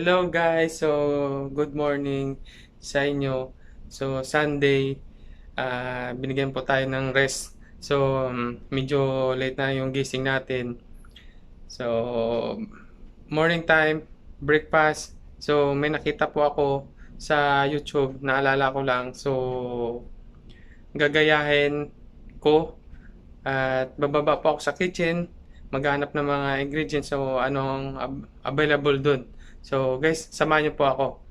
Hello guys, so good morning sa inyo. So Sunday, binigyan po tayo ng rest. So medyo late na yung gising natin. So morning time, breakfast. So may nakita po ako sa YouTube, naalala ko lang. So gagayahin ko at bababa po ako sa kitchen, maghanap ng mga ingredients so anong available dun. So guys, samahan niyo po ako.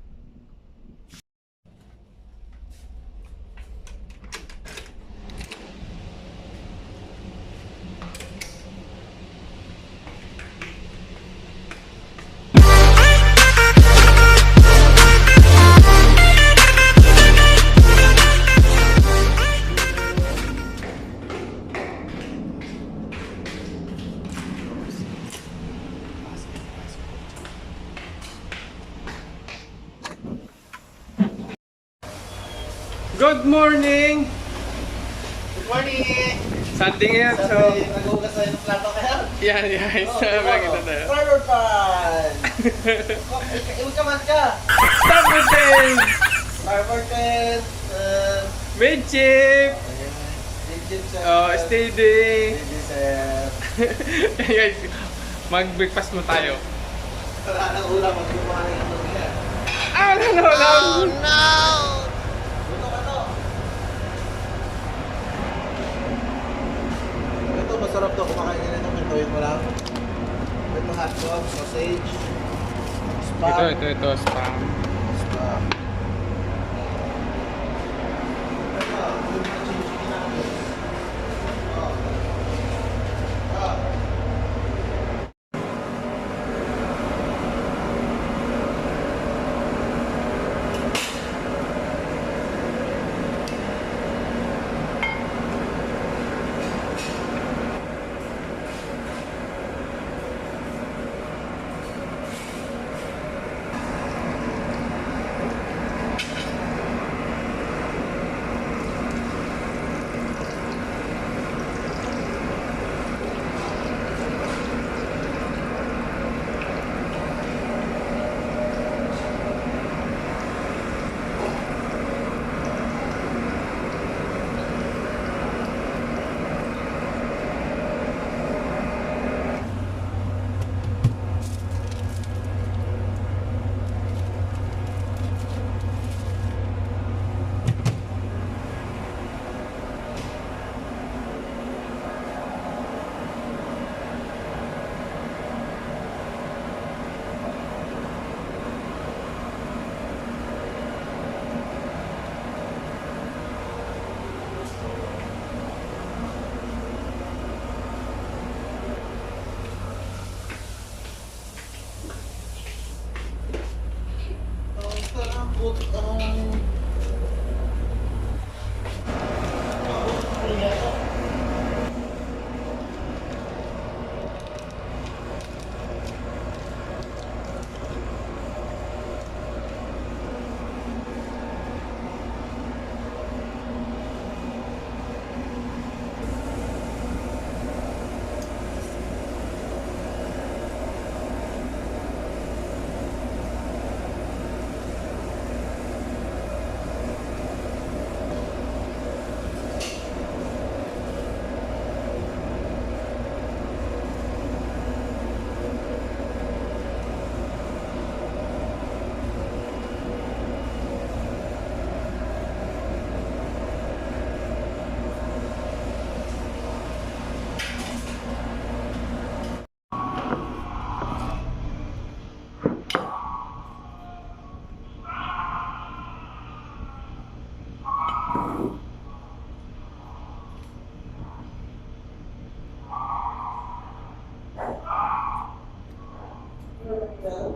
Good morning! Good morning! Sunday ngayon, so Sabi, nag-ugas tayo ng plato kaya? yan guys, nakita tayo. Farmer pan! Iwan ka man ka! Stop with this! Farmer pan! With chip! Legit sir. Oh, steady! Legit sir. Guys, mag-breakfast mo tayo. Wala nang ulam, magkumahan ng ano niya. Oh no! Ito ka to. Ito, masarap to. Kumakain ka nito, mintuin mo lang. Ito hotdog, sausage, spam. Ito, spam. Spam. Ito, yung mga chicken natin. Oh. Oh.